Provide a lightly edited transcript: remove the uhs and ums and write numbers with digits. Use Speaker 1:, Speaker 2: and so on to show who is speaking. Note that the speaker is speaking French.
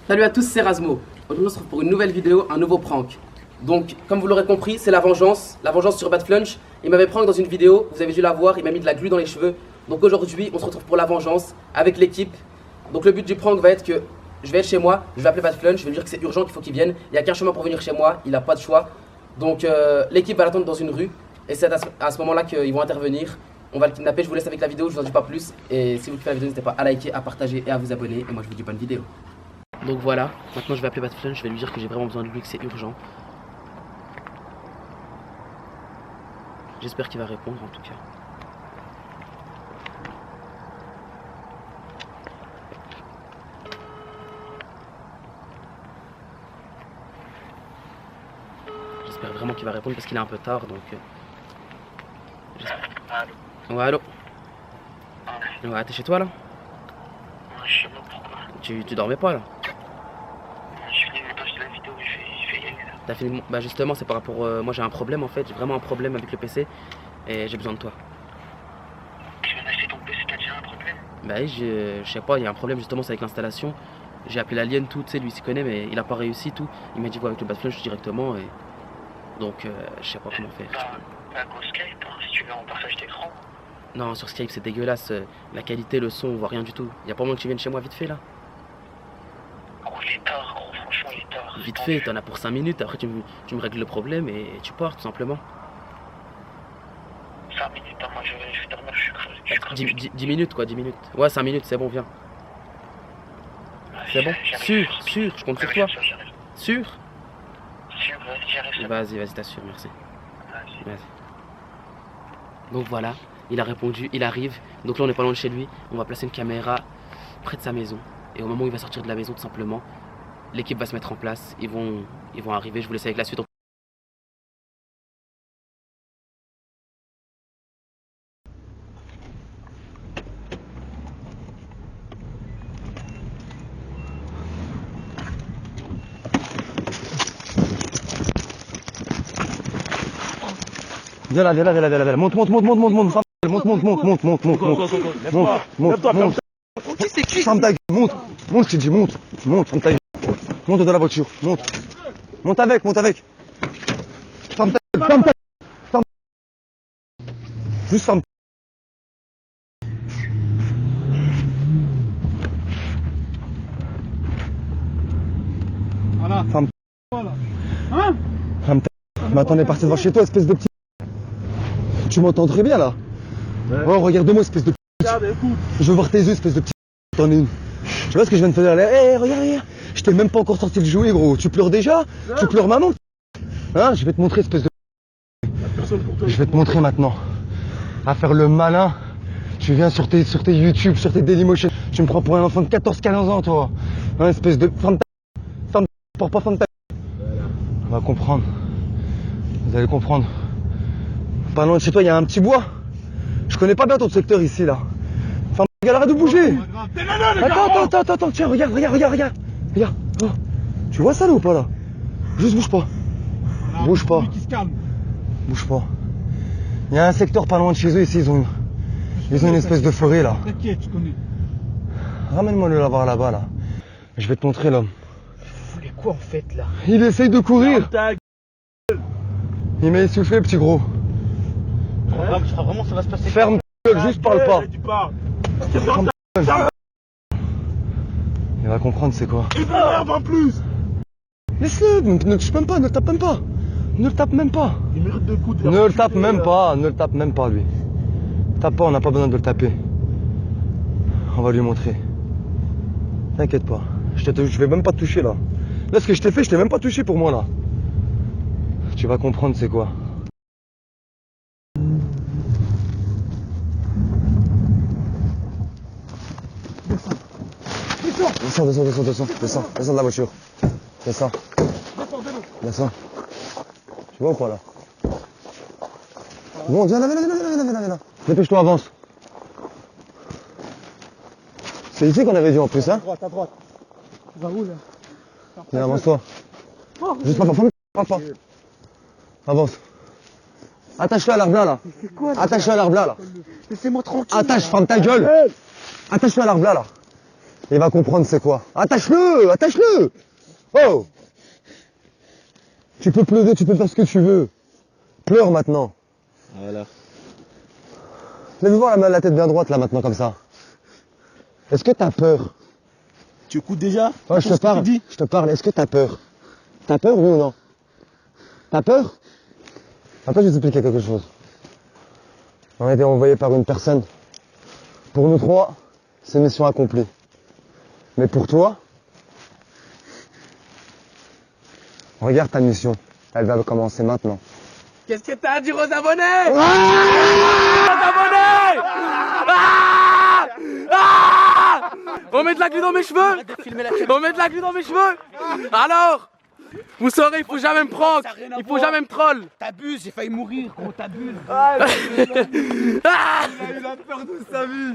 Speaker 1: Salut à tous, c'est Razmo. Aujourd'hui on se retrouve pour une nouvelle vidéo, un nouveau prank. Donc, comme vous l'aurez compris, c'est la vengeance sur Bad Flunch. Il m'avait prank dans une vidéo, vous avez dû la voir, il m'a mis de la glu dans les cheveux. Donc aujourd'hui, on se retrouve pour la vengeance avec l'équipe. Donc le but du prank va être que je vais être chez moi, je vais appeler Bad Flunch, je vais lui dire que c'est urgent, qu'il faut qu'il vienne. Il n'y a qu'un chemin pour venir chez moi, il n'a pas de choix. Donc l'équipe va l'attendre dans une rue et c'est à ce moment-là qu'ils vont intervenir. On va le kidnapper, je vous laisse avec la vidéo, je vous en dis pas plus. Et si vous kiffez la vidéo, n'hésitez pas à liker, à partager et à vous abonner. Et moi je vous dis bonne vidéo. Donc voilà, maintenant je vais appeler Bad Flunch, je vais lui dire que j'ai vraiment besoin de lui, que c'est urgent. J'espère qu'il va répondre en tout cas. J'espère vraiment qu'il va répondre parce qu'il est un peu tard donc. J'espère.
Speaker 2: Allô.
Speaker 1: Ouais, allô.
Speaker 2: Ouais.
Speaker 1: Ouais, t'es chez toi là?
Speaker 2: Ouais, je sais pas pourquoi.
Speaker 1: Tu dormais pas là?
Speaker 2: Je finis le montage de la vidéo, je vais y aller là.
Speaker 1: T'as fini? Bah justement c'est par rapport. Moi j'ai un problème en fait, j'ai vraiment un problème avec le PC et j'ai besoin de toi.
Speaker 2: Tu viens d'acheter ton PC, t'as déjà un problème?
Speaker 1: Bah oui, je sais pas, il y a un problème justement, c'est avec l'installation. J'ai appelé l'alien tout, tu sais, lui il s'y connaît mais il a pas réussi tout. Il m'a dit quoi avec le Bad Flunch directement et. Donc je sais pas comment faire.
Speaker 2: Bah go Skype, hein, si tu veux en partage d'écran.
Speaker 1: Non, sur Skype c'est dégueulasse, la qualité, le son, on voit rien du tout. Y a pas moyen que tu viennes chez moi vite fait là?
Speaker 2: Gros il est tard, gros franchement il est tard.
Speaker 1: Vite fait, t'en as pour 5 minutes, après tu me règles le problème et tu pars tout simplement.
Speaker 2: 5 minutes, hein, moi je vais dormir, je suis crevé.
Speaker 1: 10 minutes quoi, 10 minutes. Ouais, 5 minutes, c'est bon, viens. C'est bon? Sûr, je compte sur toi. Sûr?
Speaker 2: Sûr, vas-y, j'arrive.
Speaker 1: Vas-y, t'assures, merci.
Speaker 2: Vas-y.
Speaker 1: Donc voilà, il a répondu, il arrive. Donc là on est pas loin de chez lui. On va placer une caméra près de sa maison. Et au moment où il va sortir de la maison tout simplement, l'équipe va se mettre en place. Ils vont arriver, je vous laisse avec la suite.
Speaker 3: Viens là, monte, ferme ta gueule, monte, je t'ai dit, monte, ferme ta gueule, monte dans la voiture, monte avec, ferme ta gueule, juste ferme.
Speaker 4: Voilà.
Speaker 3: Ferme.
Speaker 4: Voilà. Hein?
Speaker 3: Ferme ta gueule. Mais attends, on est parti devant chez toi, espèce de petit. Tu m'entends très bien là? Ouais. Oh, regarde-moi, espèce de petit.
Speaker 4: Regarde, écoute.
Speaker 3: Je veux voir tes yeux, espèce de petit. T'en es une. Tu vois ce que je viens de faire là? Hé, regarde. Je t'ai même pas encore sorti le jouet, gros. Tu pleures déjà?
Speaker 4: Non.
Speaker 3: Tu pleures maman? Hein? Je vais te montrer, espèce de. Je vais te montrer maintenant. À faire le malin. Tu viens sur tes YouTube, sur tes Dailymotion. Tu me prends pour un enfant de 14-15 ans, toi. Hein, espèce de. Ferme ta. On va comprendre. Vous allez comprendre. Pas loin de chez toi, il y a un petit bois. Je connais pas bien ton secteur ici, là. Ferme ta gueule, arrête de bouger. Attends, tiens, regarde. Regarde. Oh. Tu vois ça là ou pas là? Juste bouge pas.
Speaker 4: Voilà,
Speaker 3: Bouge pas.
Speaker 4: Qui se calme.
Speaker 3: Bouge pas. Il y a un secteur pas loin de chez eux ici, ils ont une espèce de forêt là.
Speaker 4: T'inquiète, tu connais.
Speaker 3: Ramène-moi le là-bas là. Je vais te montrer l'homme.
Speaker 4: Vous voulez quoi en fait là?
Speaker 3: Il essaye de courir.
Speaker 4: Ferme ta gueule.
Speaker 3: Il m'a essoufflé, petit gros.
Speaker 4: Je crois vraiment que ça va se passer.
Speaker 3: Ferme ta gueule, juste parle pas.
Speaker 4: Tu parles.
Speaker 3: Ferme ta gueule. Il va comprendre c'est quoi.
Speaker 4: Il m'énerve en plus.
Speaker 3: Laisse-le, ne le touche même pas, ne le tape même pas. Ne le tape même pas.
Speaker 4: Il mérite de coups.
Speaker 3: Ne le tape même pas, lui. Tape pas, on n'a pas besoin de le taper. On va lui montrer. T'inquiète pas. Je vais même pas te toucher là. Là, ce que je t'ai fait, je t'ai même pas touché pour moi là. Tu vas comprendre c'est quoi. Descends de la voiture. Descends. Tu vois ou pas là? Bon, viens là. Dépêche-toi, avance. C'est ici qu'on avait dit en plus, hein?
Speaker 4: À droite. Tu vas où là?
Speaker 3: Viens, avance-toi. Juste pas. Avance. Attache-le à l'arbre là.
Speaker 4: C'est quoi là?
Speaker 3: Attache-le à l'arbre là.
Speaker 4: Laissez-moi tranquille.
Speaker 3: Ferme ta gueule. Attache-le à l'arbre là. Il va comprendre c'est quoi. Attache-le, attache-le. Oh. Tu peux pleurer, tu peux faire ce que tu veux. Pleure maintenant.
Speaker 4: Voilà.
Speaker 3: Lève voir la tête bien droite là maintenant comme ça. Est-ce que t'as peur?
Speaker 4: Tu écoutes déjà?
Speaker 3: Ouais, je te parle. Est-ce que t'as peur? T'as peur, oui ou non? T'as peur? Après, je vais t'expliquer quelque chose. On a été envoyé par une personne. Pour nous trois, c'est mission accomplie. Mais pour toi, regarde ta mission. Elle va commencer maintenant.
Speaker 1: Qu'est-ce que t'as à dire aux abonnés? On met de la glu dans mes cheveux. On met de la glu dans mes cheveux. Alors, vous saurez, il faut jamais me prank. Il faut jamais me troll.
Speaker 4: T'abuses, j'ai failli mourir, gros, t'abuses.
Speaker 1: Il a eu la peur de sa vie.